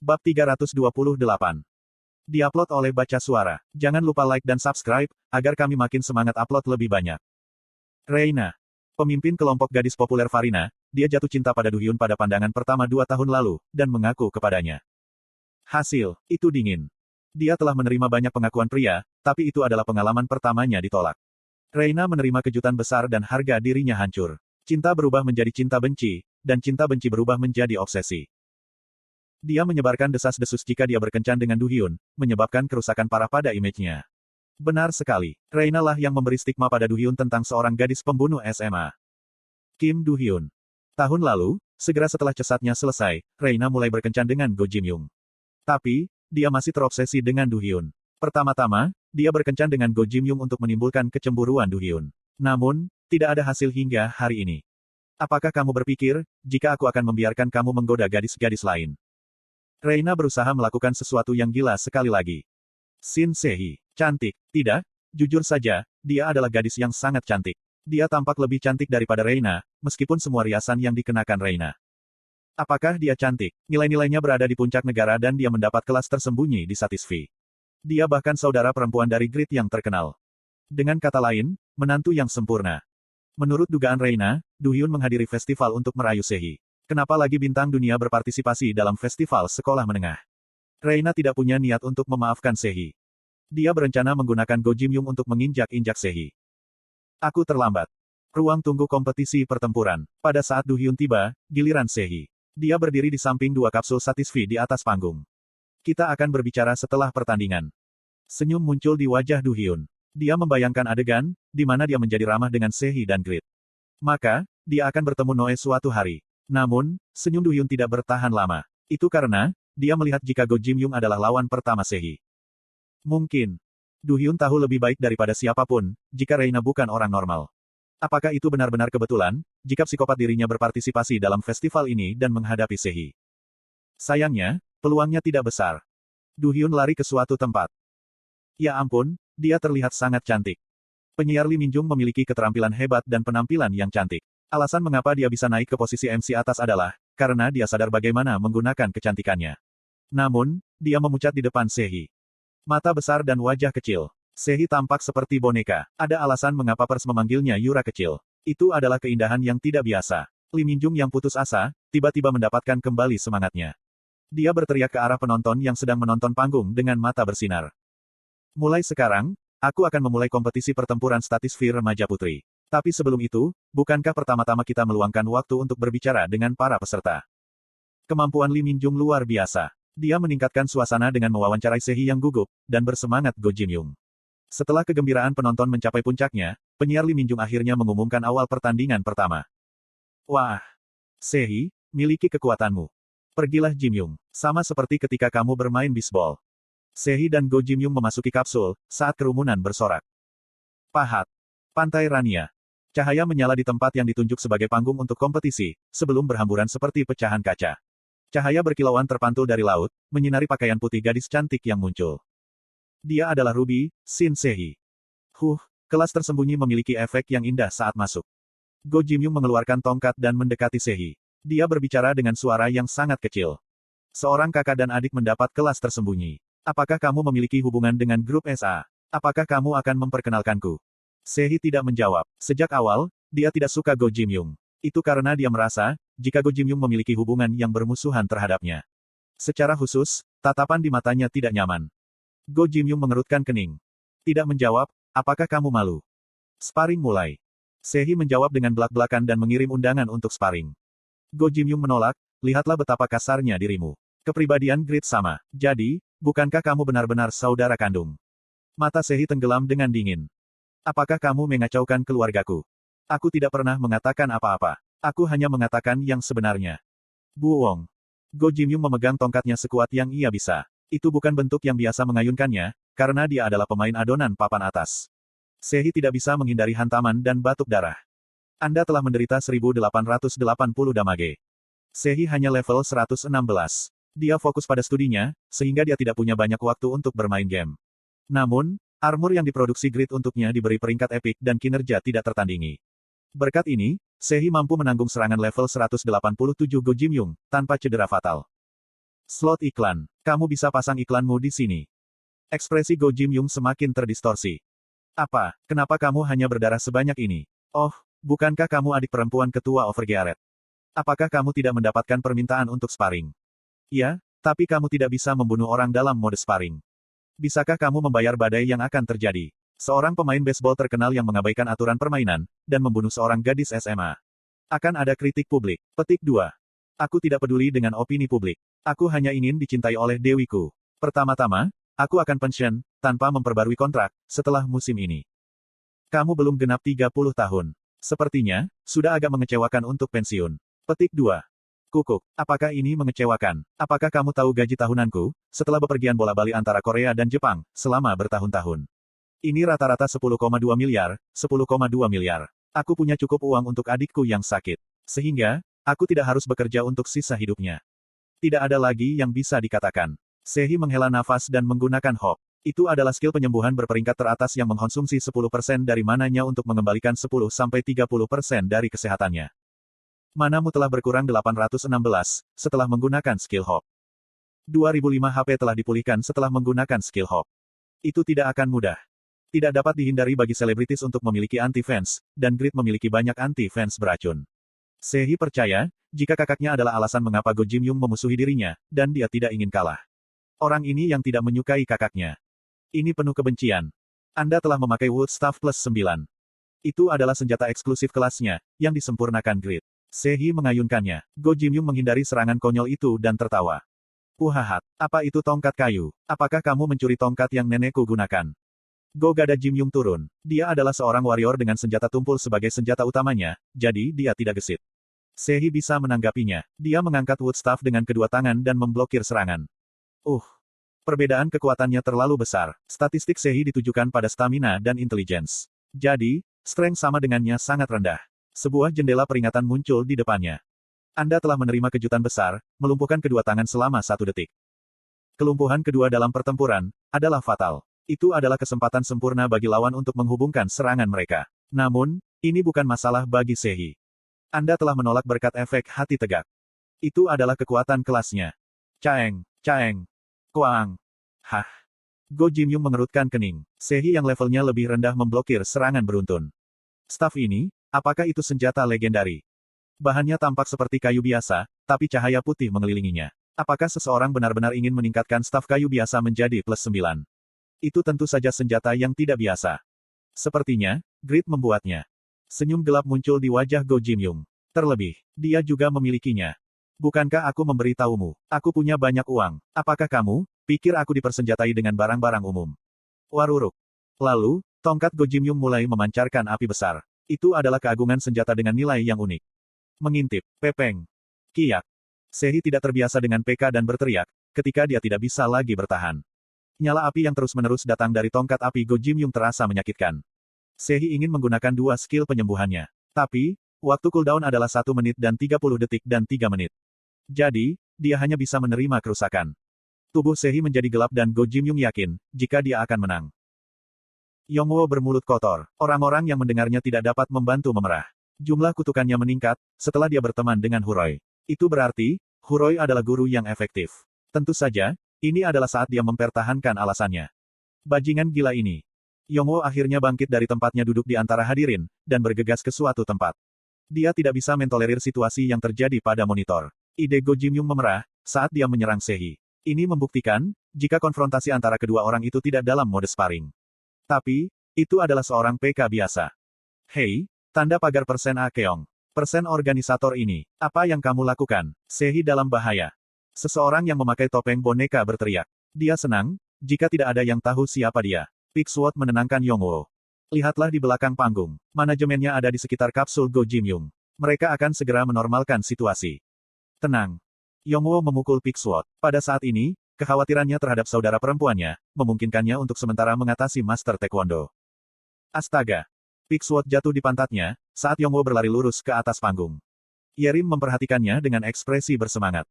Bab 328. Diupload oleh Baca Suara. Jangan lupa like dan subscribe, agar kami makin semangat upload lebih banyak. Reina. Pemimpin kelompok gadis populer Farina, dia jatuh cinta pada Du Hyun pada pandangan pertama 2 tahun lalu, dan mengaku kepadanya. Hasil, itu dingin. Dia telah menerima banyak pengakuan pria, tapi itu adalah pengalaman pertamanya ditolak. Reina menerima kejutan besar dan harga dirinya hancur. Cinta berubah menjadi cinta benci, dan cinta benci berubah menjadi obsesi. Dia menyebarkan desas-desus jika dia berkencan dengan Du Hyun, menyebabkan kerusakan parah pada image-nya. Benar sekali, Reina lah yang memberi stigma pada Du Hyun tentang seorang gadis pembunuh SMA. Kim Do Hyun. Tahun lalu, segera setelah cesatnya selesai, Reina mulai berkencan dengan Go Jim Young. Tapi, dia masih terobsesi dengan Du Hyun. Pertama-tama, dia berkencan dengan Go Jim Young untuk menimbulkan kecemburuan Du Hyun. Namun, tidak ada hasil hingga hari ini. Apakah kamu berpikir, jika aku akan membiarkan kamu menggoda gadis-gadis lain? Reina berusaha melakukan sesuatu yang gila sekali lagi. Shin Se-hee. Cantik, tidak? Jujur saja, dia adalah gadis yang sangat cantik. Dia tampak lebih cantik daripada Reina, meskipun semua riasan yang dikenakan Reina. Apakah dia cantik? Nilai-nilainya berada di puncak negara dan dia mendapat kelas tersembunyi di Satisfy. Dia bahkan saudara perempuan dari Grid yang terkenal. Dengan kata lain, menantu yang sempurna. Menurut dugaan Reina, Du Hyun menghadiri festival untuk merayu Se-hee. Kenapa lagi bintang dunia berpartisipasi dalam festival sekolah menengah? Reina tidak punya niat untuk memaafkan Se-hee. Dia berencana menggunakan Go Jim Young untuk menginjak-injak Se-hee. Aku terlambat. Ruang tunggu kompetisi pertempuran. Pada saat Du Hyun tiba, giliran Se-hee. Dia berdiri di samping 2 kapsul Satisfy di atas panggung. Kita akan berbicara setelah pertandingan. Senyum muncul di wajah Du Hyun. Dia membayangkan adegan, di mana dia menjadi ramah dengan Se-hee dan Grid. Maka, dia akan bertemu Noe suatu hari. Namun, senyum Du Hyun tidak bertahan lama. Itu karena, dia melihat jika Go Jim Young adalah lawan pertama Se-hee. Mungkin. Du Hyun tahu lebih baik daripada siapapun, jika Reina bukan orang normal. Apakah itu benar-benar kebetulan, jika psikopat dirinya berpartisipasi dalam festival ini dan menghadapi Se-hee? Sayangnya, peluangnya tidak besar. Du Hyun lari ke suatu tempat. Ya ampun, dia terlihat sangat cantik. Penyiar Lee Min Jung memiliki keterampilan hebat dan penampilan yang cantik. Alasan mengapa dia bisa naik ke posisi MC atas adalah, karena dia sadar bagaimana menggunakan kecantikannya. Namun, dia memucat di depan Se-hee. Mata besar dan wajah kecil. Se-hee tampak seperti boneka. Ada alasan mengapa pers memanggilnya Yura kecil. Itu adalah keindahan yang tidak biasa. Lee Min Jung yang putus asa, tiba-tiba mendapatkan kembali semangatnya. Dia berteriak ke arah penonton yang sedang menonton panggung dengan mata bersinar. Mulai sekarang, aku akan memulai kompetisi pertempuran Satisfy remaja putri. Tapi sebelum itu, bukankah pertama-tama kita meluangkan waktu untuk berbicara dengan para peserta? Kemampuan Lee Min Jung luar biasa. Dia meningkatkan suasana dengan mewawancarai Se-hee yang gugup, dan bersemangat Go Jim Young. Setelah kegembiraan penonton mencapai puncaknya, penyiar Lee Min Jung akhirnya mengumumkan awal pertandingan pertama. Wah! Se-hee, miliki kekuatanmu. Pergilah Jim Young. Sama seperti ketika kamu bermain bisbol. Se-hee dan Go Jim Young memasuki kapsul, saat kerumunan bersorak. Pahat. Pantai Rania. Cahaya menyala di tempat yang ditunjuk sebagai panggung untuk kompetisi, sebelum berhamburan seperti pecahan kaca. Cahaya berkilauan terpantul dari laut, menyinari pakaian putih gadis cantik yang muncul. Dia adalah Ruby, Shin Se-hee. Kelas tersembunyi memiliki efek yang indah saat masuk. Go Jim Young mengeluarkan tongkat dan mendekati Se-hee. Dia berbicara dengan suara yang sangat kecil. Seorang kakak dan adik mendapat kelas tersembunyi. Apakah kamu memiliki hubungan dengan grup SA? Apakah kamu akan memperkenalkanku? Se-hee tidak menjawab. Sejak awal, dia tidak suka Go Jim Young. Itu karena dia merasa, jika Go Jim Young memiliki hubungan yang bermusuhan terhadapnya. Secara khusus, tatapan di matanya tidak nyaman. Go Jim Young mengerutkan kening. Tidak menjawab, apakah kamu malu? Sparring mulai. Se-hee menjawab dengan belak-belakan dan mengirim undangan untuk sparring. Go Jim Young menolak, lihatlah betapa kasarnya dirimu. Kepribadian Grid sama. Jadi, bukankah kamu benar-benar saudara kandung? Mata Se-hee tenggelam dengan dingin. Apakah kamu mengacaukan keluargaku? Aku tidak pernah mengatakan apa-apa. Aku hanya mengatakan yang sebenarnya. Buong. Go Jim Young memegang tongkatnya sekuat yang ia bisa. Itu bukan bentuk yang biasa mengayunkannya, karena dia adalah pemain adonan papan atas. Se-hee tidak bisa menghindari hantaman dan batuk darah. Anda telah menderita 1880 damage. Se-hee hanya level 116. Dia fokus pada studinya, sehingga dia tidak punya banyak waktu untuk bermain game. Namun, armor yang diproduksi Grid untuknya diberi peringkat epik dan kinerja tidak tertandingi. Berkat ini, Se-hee mampu menanggung serangan level 187 Go Jim Young, tanpa cedera fatal. Slot iklan. Kamu bisa pasang iklanmu di sini. Ekspresi Go Jim Young semakin terdistorsi. Apa? Kenapa kamu hanya berdarah sebanyak ini? Oh, bukankah kamu adik perempuan ketua Overgearet? Apakah kamu tidak mendapatkan permintaan untuk sparring? Ya, tapi kamu tidak bisa membunuh orang dalam mode sparring. Bisakah kamu membayar badai yang akan terjadi? Seorang pemain baseball terkenal yang mengabaikan aturan permainan, dan membunuh seorang gadis SMA. Akan ada kritik publik. Petik 2. Aku tidak peduli dengan opini publik. Aku hanya ingin dicintai oleh dewiku. Pertama-tama, aku akan pensiun, tanpa memperbarui kontrak, setelah musim ini. Kamu belum genap 30 tahun. Sepertinya, sudah agak mengecewakan untuk pensiun. Petik 2. Kukuk, apakah ini mengecewakan? Apakah kamu tahu gaji tahunanku, setelah bepergian bola-bali antara Korea dan Jepang, selama bertahun-tahun? Ini rata-rata 10,2 miliar, 10,2 miliar. Aku punya cukup uang untuk adikku yang sakit. Sehingga, aku tidak harus bekerja untuk sisa hidupnya. Tidak ada lagi yang bisa dikatakan. Sehi menghela nafas dan menggunakan hop. Itu adalah skill penyembuhan berperingkat teratas yang mengkonsumsi 10% dari mananya untuk mengembalikan 10-30% dari kesehatannya. Manamu telah berkurang 816, setelah menggunakan skill hop. 2005 HP telah dipulihkan setelah menggunakan skill hop. Itu tidak akan mudah. Tidak dapat dihindari bagi selebritis untuk memiliki anti-fans, dan Grid memiliki banyak anti-fans beracun. Sehi percaya, jika kakaknya adalah alasan mengapa Go Jim Young memusuhi dirinya, dan dia tidak ingin kalah. Orang ini yang tidak menyukai kakaknya. Ini penuh kebencian. Anda telah memakai Wood Staff plus 9. Itu adalah senjata eksklusif kelasnya, yang disempurnakan Grid. Sehi mengayunkannya. Go Jim Young menghindari serangan konyol itu dan tertawa. Uhahat, apa itu tongkat kayu? Apakah kamu mencuri tongkat yang nenekku gunakan? Go Gada Jim Young turun. Dia adalah seorang warrior dengan senjata tumpul sebagai senjata utamanya, jadi dia tidak gesit. Sehi bisa menanggapinya. Dia mengangkat Wood Staff dengan kedua tangan dan memblokir serangan. Perbedaan kekuatannya terlalu besar. Statistik Sehi ditujukan pada stamina dan intelligence. Jadi, strength sama dengannya sangat rendah. Sebuah jendela peringatan muncul di depannya. Anda telah menerima kejutan besar, melumpuhkan kedua tangan selama 1 detik. Kelumpuhan kedua dalam pertempuran adalah fatal. Itu adalah kesempatan sempurna bagi lawan untuk menghubungkan serangan mereka. Namun, ini bukan masalah bagi Sehi. Anda telah menolak berkat efek hati tegak. Itu adalah kekuatan kelasnya. Caeng, caeng, kuang. Hah. Go Jim Young mengerutkan kening. Sehi yang levelnya lebih rendah memblokir serangan beruntun. Staf ini, apakah itu senjata legendari? Bahannya tampak seperti kayu biasa, tapi cahaya putih mengelilinginya. Apakah seseorang benar-benar ingin meningkatkan staf kayu biasa menjadi plus 9? Itu tentu saja senjata yang tidak biasa. Sepertinya, Grid membuatnya. Senyum gelap muncul di wajah Go Jim Young. Terlebih, dia juga memilikinya. Bukankah aku memberitahumu? Aku punya banyak uang. Apakah kamu pikir aku dipersenjatai dengan barang-barang umum? Waruruk. Lalu, tongkat Go Jim Young mulai memancarkan api besar. Itu adalah keagungan senjata dengan nilai yang unik. Mengintip, pepeng, kiyak. Sehi tidak terbiasa dengan PK dan berteriak, ketika dia tidak bisa lagi bertahan. Nyala api yang terus-menerus datang dari tongkat api Go Jim Young terasa menyakitkan. Sehi ingin menggunakan 2 skill penyembuhannya. Tapi, waktu cooldown adalah 1 menit dan 30 detik dan 3 menit. Jadi, dia hanya bisa menerima kerusakan. Tubuh Sehi menjadi gelap dan Go Jim Young yakin, jika dia akan menang. Yongwo bermulut kotor. Orang-orang yang mendengarnya tidak dapat membantu memerah. Jumlah kutukannya meningkat, setelah dia berteman dengan Huroi. Itu berarti, Huroi adalah guru yang efektif. Tentu saja, ini adalah saat dia mempertahankan alasannya. Bajingan gila ini. Yongwo akhirnya bangkit dari tempatnya duduk di antara hadirin, dan bergegas ke suatu tempat. Dia tidak bisa mentolerir situasi yang terjadi pada monitor. Ide Go Jim Young memerah, saat dia menyerang Sehi. Ini membuktikan, jika konfrontasi antara kedua orang itu tidak dalam mode sparring. Tapi, itu adalah seorang PK biasa. Hei, tanda pagar persen Akeong. Persen organisator ini, apa yang kamu lakukan? Sehi dalam bahaya. Seseorang yang memakai topeng boneka berteriak. Dia senang, jika tidak ada yang tahu siapa dia. Pixwood menenangkan Yongwo. Lihatlah di belakang panggung. Manajemennya ada di sekitar kapsul Go Jim Young. Mereka akan segera menormalkan situasi. Tenang. Yongwo memukul Pixwood. Pada saat ini, kekhawatirannya terhadap saudara perempuannya, memungkinkannya untuk sementara mengatasi Master Taekwondo. Astaga. Pixwood jatuh di pantatnya, saat Yongwo berlari lurus ke atas panggung. Yerim memperhatikannya dengan ekspresi bersemangat.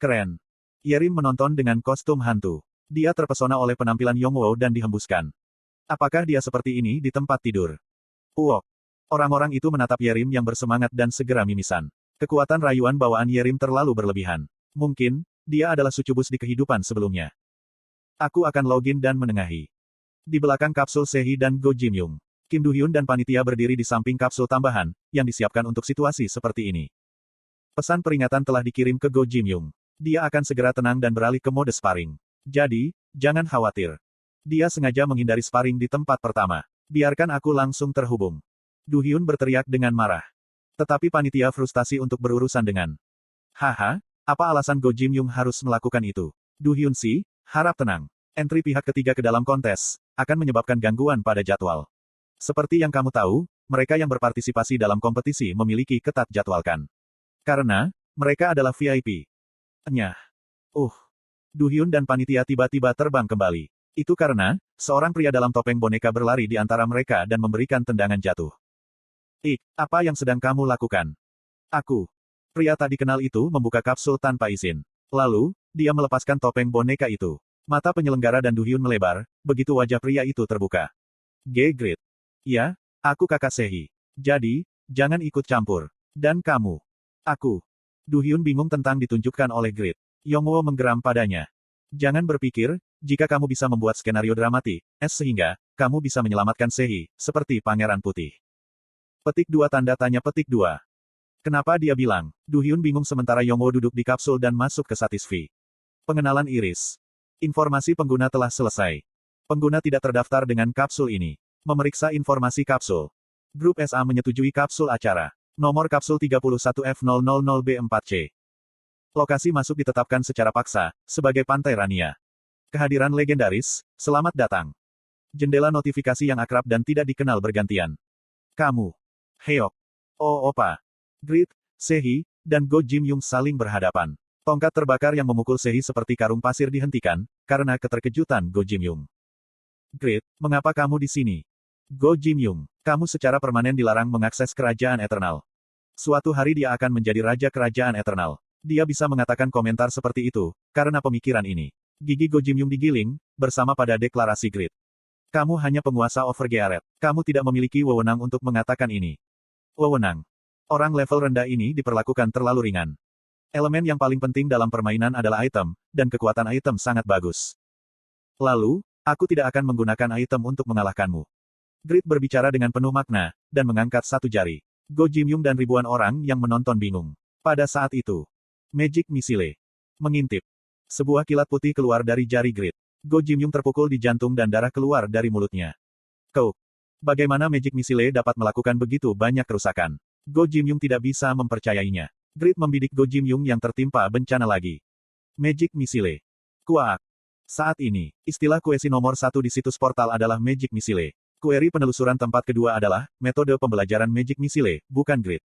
Keren. Yerim menonton dengan kostum hantu. Dia terpesona oleh penampilan Yongwo dan dihembuskan. Apakah dia seperti ini di tempat tidur? Uok. Orang-orang itu menatap Yerim yang bersemangat dan segera mimisan. Kekuatan rayuan bawaan Yerim terlalu berlebihan. Mungkin, Dia adalah sucubus di kehidupan sebelumnya. Aku akan login dan menengahi. Di belakang kapsul Sehi dan Go Jim Young, Kim Do-hyun dan panitia berdiri di samping kapsul tambahan, yang disiapkan untuk situasi seperti ini. Pesan peringatan telah dikirim ke Go Jim Young. Dia akan segera tenang dan beralih ke mode sparring. Jadi, jangan khawatir. Dia sengaja menghindari sparring di tempat pertama. Biarkan aku langsung terhubung. Do-hyun berteriak dengan marah. Tetapi panitia frustasi untuk berurusan dengan. Haha, apa alasan Go Jim Young harus melakukan itu? Do-hyun sih, harap tenang. Entry pihak ketiga ke dalam kontes, akan menyebabkan gangguan pada jadwal. Seperti yang kamu tahu, mereka yang berpartisipasi dalam kompetisi memiliki ketat jadwalkan. Karena, mereka adalah VIP. Nyah. Do-hyun dan panitia tiba-tiba terbang kembali. Itu karena, seorang pria dalam topeng boneka berlari di antara mereka dan memberikan tendangan jatuh. Apa yang sedang kamu lakukan? Aku. Pria tak dikenal itu membuka kapsul tanpa izin. Lalu, dia melepaskan topeng boneka itu. Mata penyelenggara dan Do-hyun melebar, begitu wajah pria itu terbuka. Grid. Ya, aku kakak Sehi. Jadi, jangan ikut campur. Dan kamu. Aku. Do-hyun bingung tentang ditunjukkan oleh Grid. Yongwo menggeram padanya. Jangan berpikir, jika kamu bisa membuat skenario dramatik, sehingga, kamu bisa menyelamatkan Sehi, seperti Pangeran Putih. Petik 2 tanda tanya petik 2. Kenapa dia bilang? Do-hyun bingung sementara Yongwo duduk di kapsul dan masuk ke Satisfy. Pengenalan iris. Informasi pengguna telah selesai. Pengguna tidak terdaftar dengan kapsul ini. Memeriksa informasi kapsul. Grup SA menyetujui kapsul acara. Nomor kapsul 31F000B4C. Lokasi masuk ditetapkan secara paksa, sebagai Pantai Rania. Kehadiran legendaris, selamat datang. Jendela notifikasi yang akrab dan tidak dikenal bergantian. Kamu. Heok. Oh opa. Grid, Sehi, dan Go Jim Young saling berhadapan. Tongkat terbakar yang memukul Sehi seperti karung pasir dihentikan, karena keterkejutan Go Jim Young. Grid, mengapa kamu di sini? Go Jim Young, kamu secara permanen dilarang mengakses kerajaan Eternal. Suatu hari dia akan menjadi raja kerajaan Eternal. Dia bisa mengatakan komentar seperti itu, karena pemikiran ini. Gigi Go Jim Young digiling, bersama pada deklarasi Grid. Kamu hanya penguasa Overgearet. Kamu tidak memiliki wewenang untuk mengatakan ini. Wewenang. Orang level rendah ini diperlakukan terlalu ringan. Elemen yang paling penting dalam permainan adalah item, dan kekuatan item sangat bagus. Lalu, aku tidak akan menggunakan item untuk mengalahkanmu. Grid berbicara dengan penuh makna, dan mengangkat satu jari. Go Jim Young dan ribuan orang yang menonton bingung. Pada saat itu, Magic Missile mengintip. Sebuah kilat putih keluar dari jari Grid. Go Jim Young terpukul di jantung dan darah keluar dari mulutnya. Bagaimana Magic Missile dapat melakukan begitu banyak kerusakan? Go Jim Young tidak bisa mempercayainya. Grid membidik Go Jim Young yang tertimpa bencana lagi. Magic Missile. Kuak. Saat ini, istilah kuesi nomor 1 di situs portal adalah Magic Missile. Kueri penelusuran tempat kedua adalah, metode pembelajaran Magic Missile, bukan Grid.